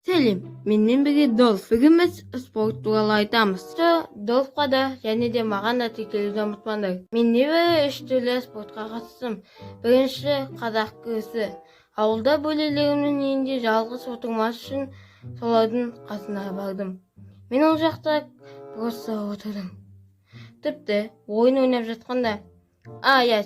Selim, менен бірге Долф. Бүгін спорт туралы айтамыз. Долфқа да және де маған да тіркелуді ұмытпаңдар. Мен небәрі 3 түрлі спортқа қатыстым. Бірінші қазақ күресі. Ауылда бөлелерімнің үйінде жалғыз отырмас үшін солардың қасына бардым. Мен ол жақта просто отырдым. Тіпті ойын ойнап жатқанда.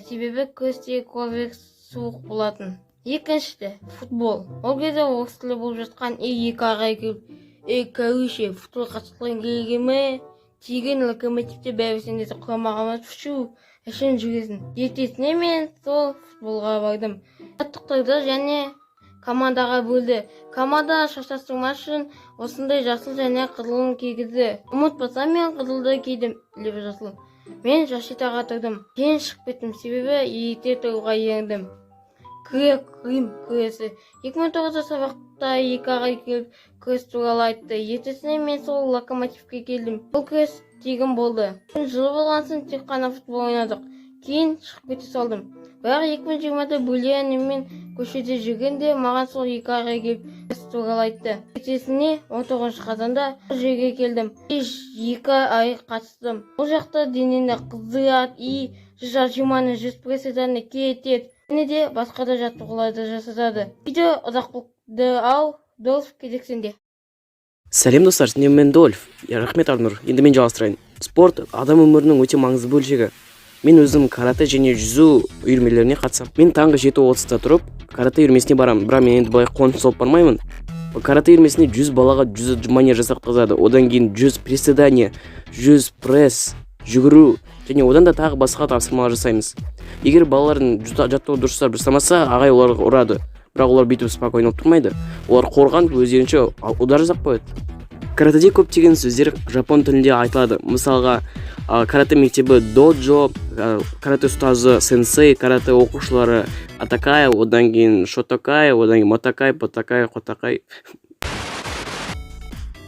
Себебі күрестегі коврик суық болатын. Екіншісі футбол. Ол кезде орыс тілі болып жатқан екі ағай келіп, короче, футбол қатысқан келгеме, тегін локомотивте бәрі десе құрамаға түшу, әшін жүресің. Ертесіне мен сол футболға бардым. Жаттықтырды және командаға бөлді. Команда шаштастырмас үшін осындай жасыл және қызылын кигізді. Ұмытпасам мен қызылды кидім, лебі жасыл. Мен защитаға тұрдым. Кейін шығып кеттім, себебі ерте тұруға еріндім. Крым күресі. 2009 сабақта екі ағай келіп күрес туралы айтты. Ертесіне мен сол локомотивке келдім. Бұл күрес тегін болды. Жылы болған соң тек қана футбол ойнадық. Кейін шығып кете салдым. Бірақ 2020-да бөленімен көшеде жүргенде маған сол екі ағай келіп күрес туралы айтты. Ертесіне 19 қазанда жерге келдім. 2 ай қатыстым. Бұл жақта денені қыздырат, жиманы, приседаны кетет. Және де басқа да жаттығуларды жасатады. Видео ұзақ болды, Долф кезексенде. Сәлем достар, мен Долф. Рахмет Арнұр. Енді мен жалғастырайын. Спорт адам өмірінің өте маңызды бөлшегі. Мен өзім карате және жүзу үйірмелеріне қатысам. Мен таңғы 7:30-да тұрып, карате үйірмесіне барамын. Бірақ мен енді былай қоныс соғып бармаймын. Карате үйірмесіне 100 балаға 100 отжимания жасақтырады. Одан кейін 100 приседания, 100 пресс, жүгіру және одан да тағы басқа тапсырмалар жасаймыз. Егер балалардың жаттығу дұрыстап жасамаса, ағай оларға ұрады. Бірақ олар бүйтіп спокойно тұрмайды. Олар қорған өздерінше удар жасап қояды. Каратэде көптеген сөздер жапон тілінде айтылады. Мысалға, карате мектебі доджо, карате ұстазы сенсей, карате оқушылары атакай, одан кейін шотокай, одан кейін мотокай, потакай, хотакай.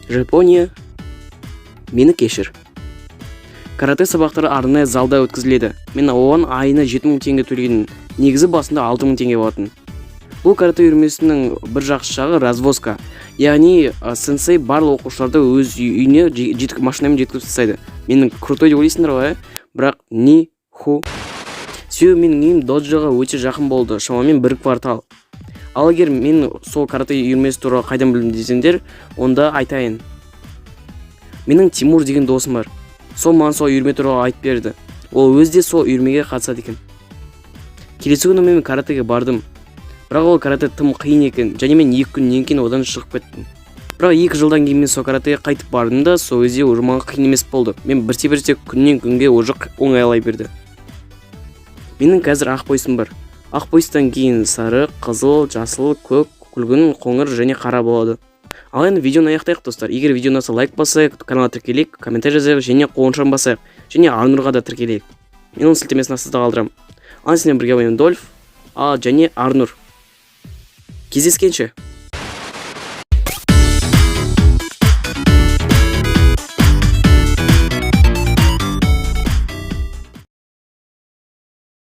Жапония, мені кешір. Карате сабақтары арнайы залда өткізіледі. Мен оған айына 7000 теңге төлеген. Негізі басында 6000 теңге болатын. Бұл карате үйірмесінің бір жақсы жағы развозка. Яғни сенсей барлық оқушыларды өз үйіне машинамен жеткізіп тастайды. Менің крутой деп ойлайсыңдар ғой, бірақ себебі менің үйім доджоға өте жақын болды, шамамен 1 квартал. Ал егер мен сол карате үйірмесі туралы қайдан білдім десеңдер, онда айтайын. Менің Тимур деген досым бар. Сол маған сол үйірме туралы айтып берді. Ол өзде сол үйірмеге қатысады екен. Келесі күні мен каратеге бардым. Бірақ ол карате тым қиын екен, және мен 2 күннен кейін одан шығып кеттім. Бірақ 2 жылдан кейін мен сол каратеге қайтып бардым да, сол кезде уже маған қиын емес болды. Мен бірте күннен күнге уже оңайлай берді. Менің қазір ақ поясым бар. Ақ поястан кейін сары, қызыл, жасыл, көк, күлгін, қоңыр және қара болады. Ал енді видеоны аяқтайық достар. Егер видео ұнаса лайк басайық, каналға тіркелейік, комментарий жазайық және қоңыршан басайық. Және Арнұрға да тіркелейік. Мен оның сілтемесін астында қалдырамын. Ал сіздермен бірге мен Долф, және Арнұр. Кездескенше.